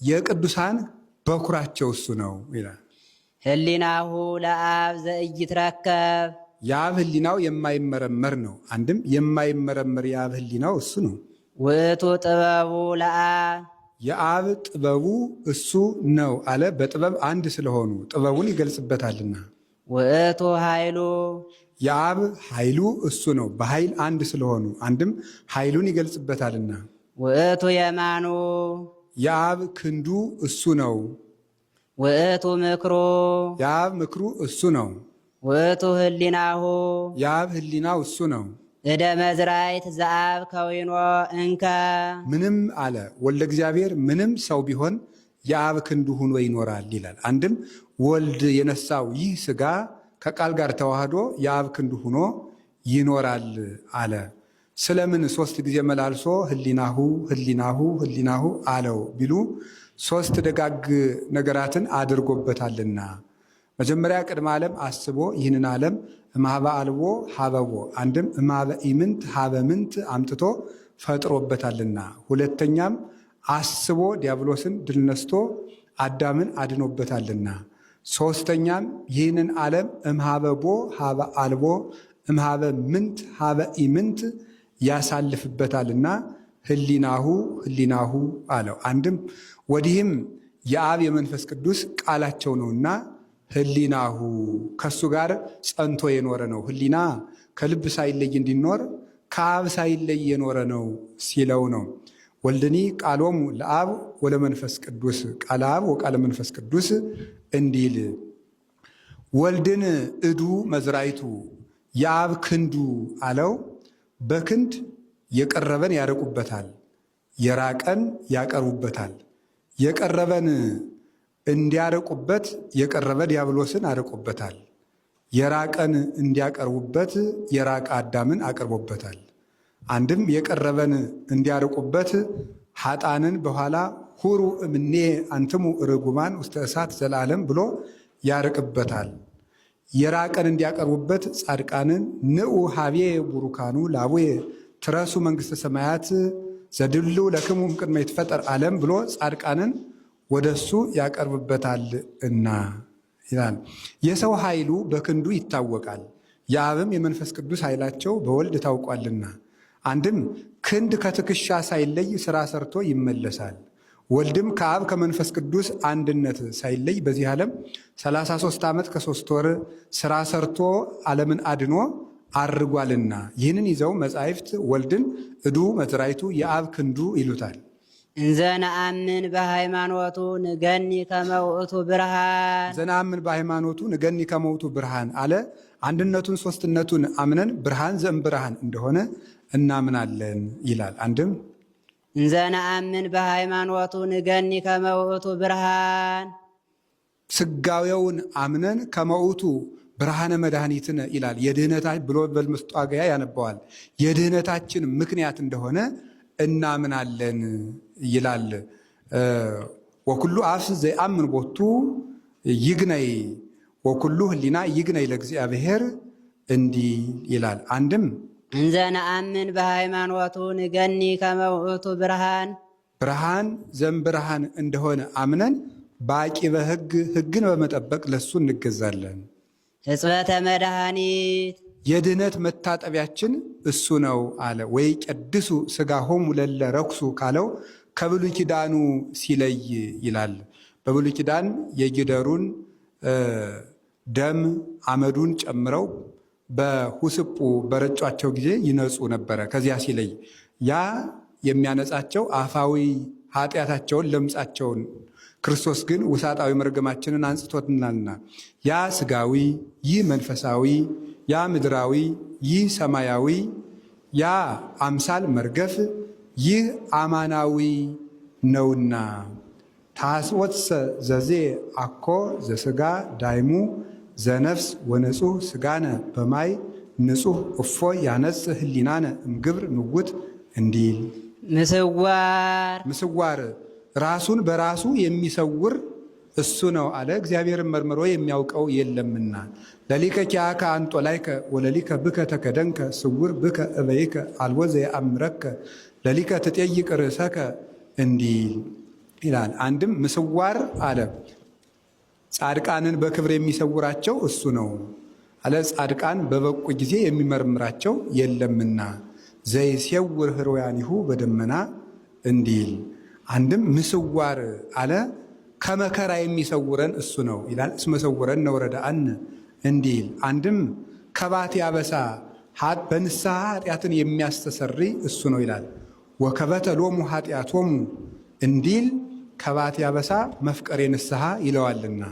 የቅዱሳን በኩራቸው እሱ ነው ይላል። ህሊናሁ ለአብ ዘኢይትረከብ የአብ ህሊናው የማይመረመር ነው። አንድም የማይመረመር የአብ ህሊናው እሱ ነው። ውእቱ ጥበቡ ለአብ የአብ ጥበቡ እሱ ነው አለ። በጥበብ አንድ ስለሆኑ ጥበቡን ይገልጽበታልና። ውእቱ ኃይሉ የአብ ኃይሉ እሱ ነው። በኃይል አንድ ስለሆኑ አንድም ኃይሉን ይገልጽበታልና። ውእቱ የማኑ የአብ ክንዱ እሱ ነው። ውእቱ ምክሩ የአብ ምክሩ እሱ ነው። ውእቱ ህሊናሁ የአብ ህሊናው እሱ ነው። እደ መዝራይት ዘአብ ከዊኖ እንከ ምንም አለ ወልደ እግዚአብሔር ምንም ሰው ቢሆን የአብ ክንዱ ሆኖ ይኖራል ይላል። አንድም ወልድ የነሳው ይህ ሥጋ ከቃል ጋር ተዋህዶ የአብ ክንዱ ሆኖ ይኖራል አለ። ስለምን ሶስት ጊዜ መላልሶ ህሊናሁ ህሊናሁ ህሊናሁ አለው ቢሉ ሶስት ደጋግ ነገራትን አድርጎበታልና። መጀመሪያ ቅድመ ዓለም አስቦ ይህንን ዓለም እምኀበ አልቦ ሀበቦ አንድም እምኀበ ኢምንት ሀበ ምንት አምጥቶ ፈጥሮበታልና። ሁለተኛም አስቦ ዲያብሎስን ድል ነስቶ አዳምን አድኖበታልና። ሶስተኛም ይህንን ዓለም እምኀበ ቦ ሀበ አልቦ እምኀበ ምንት ሀበ ኢምንት ያሳልፍበታልና ህሊናሁ ህሊናሁ አለው። አንድም ወዲህም የአብ የመንፈስ ቅዱስ ቃላቸው ነውና ህሊናሁ ከሱ ጋር ጸንቶ የኖረ ነው። ህሊና ከልብ ሳይለይ እንዲኖር ከአብ ሳይለይ የኖረ ነው ሲለው ነው። ወልድኒ ቃሎሙ ለአብ ወለመንፈስ ቅዱስ ቃለ አብ ወቃለ መንፈስ ቅዱስ እንዲል ወልድን እዱ መዝራይቱ የአብ ክንዱ አለው። በክንድ የቀረበን ያርቁበታል፣ የራቀን ያቀርቡበታል። የቀረበን እንዲያርቁበት የቀረበ ዲያብሎስን አርቆበታል። የራቀን እንዲያቀርቡበት የራቀ አዳምን አቅርቦበታል። አንድም የቀረበን እንዲያርቁበት ኃጣንን በኋላ ሁሩ እምኔ አንትሙ ርጉማን ውስተ እሳት ዘላለም ብሎ ያርቅበታል። የራቀን እንዲያቀርቡበት ጻድቃንን ንዑ ሀቤ ቡሩካኑ ላቡየ ትረሱ መንግሥተ ሰማያት ዘድሉ ለክሙ እምቅድመ ይትፈጠር ዓለም ብሎ ጻድቃንን ወደሱ ያቀርብበታል እና ይላል። የሰው ኃይሉ በክንዱ ይታወቃል፣ የአብም የመንፈስ ቅዱስ ኃይላቸው በወልድ ታውቋልና። አንድም ክንድ ከትከሻ ሳይለይ ሥራ ሰርቶ ይመለሳል። ወልድም ከአብ ከመንፈስ ቅዱስ አንድነት ሳይለይ በዚህ ዓለም 33 ዓመት ከ3 ወር ሥራ ሰርቶ ዓለምን አድኖ አርጓልና። ይህንን ይዘው መጻሕፍት ወልድን እዱ መዝራይቱ የአብ ክንዱ ይሉታል። እንዘ ነአምን በሃይማኖቱ ንገኒ ከመ ውእቱ ብርሃን ዘነአምን በሃይማኖቱ ንገኒ ከመ ውእቱ ብርሃን አለ። አንድነቱን ሦስትነቱን አምነን ብርሃን ዘእም ብርሃን እንደሆነ እናምናለን ይላል። አንድም እንዘ ነአምን በሃይማኖቱ ንገኒ ከመ ውእቱ ብርሃን ስጋዌውን አምነን ከመ ውእቱ ብርሃነ መድኃኒትነ ይላል። የድህነታችን ብሎ በመስጧገያ ያነባዋል። የድህነታችን ምክንያት እንደሆነ እናምናለን ይላል። ወኩሉ አፍስ ዘየአምን ቦቱ ይግነይ ወኩሉ ህሊና ይግነይ ለእግዚአብሔር እንዲህ ይላል። አንድም እንዘ ነአምን በሃይማኖቱ ንገኒ ከመ ውእቱ ብርሃን ብርሃን ዘእምብርሃን እንደሆነ አምነን በአቂበ ሕግ ሕግን በመጠበቅ ለሱ እንገዛለን። ሕጽበተ መድኃኒት የድህነት መታጠቢያችን እሱ ነው አለ። ወይ ቀድሱ ሥጋሆሙ ለእለ ረኩሱ ካለው ከብሉይ ኪዳኑ ሲለይ ይላል። በብሉይ ኪዳን የጊደሩን ደም አመዱን ጨምረው በሁስጡ በረጯቸው ጊዜ ይነጹ ነበረ። ከዚያ ሲለይ ያ የሚያነጻቸው አፋዊ ኃጢአታቸውን ለምጻቸውን፣ ክርስቶስ ግን ውሳጣዊ መርገማችንን አንጽቶትናልና ያ ሥጋዊ ይህ መንፈሳዊ ያ ምድራዊ ይህ ሰማያዊ ያ አምሳል መርገፍ ይህ አማናዊ ነውና ታስወትሰ ዘዜ አኮ ዘሥጋ ዳይሙ ዘነፍስ ወንጹህ ሥጋነ በማይ ንጹህ እፎ ያነጽ ህሊናነ እምግብር ምውት እንዲል ምስዋር ራሱን በራሱ የሚሰውር እሱ ነው አለ። እግዚአብሔርን መርምሮ የሚያውቀው የለምና ለሊከ ኪያከ አንጦላይከ ወለሊከ ብከ ተከደንከ ስውር ብከ እበይከ አልቦ ዘየአምረከ ለሊከ ትጠይቅ ርእሰከ እንዲል ይላል። አንድም ምስዋር አለ ጻድቃንን በክብር የሚሰውራቸው እሱ ነው አለ። ጻድቃን በበቁ ጊዜ የሚመረምራቸው የለምና ዘይሴውር ህሩያኒሁ በደመና እንዲል። አንድም ምስዋር አለ ከመከራ የሚሰውረን እሱ ነው ይላል። እስመሰውረን ነውረዳአን እንዲል። አንድም ከባቴ አበሳ በንስሐ ኃጢአትን የሚያስተሰሪ እሱ ነው ይላል። ወከበተ ሎሙ ኃጢአቶሙ እንዲል ከባቴ አበሳ መፍቀሬ ንስሐ ይለዋልና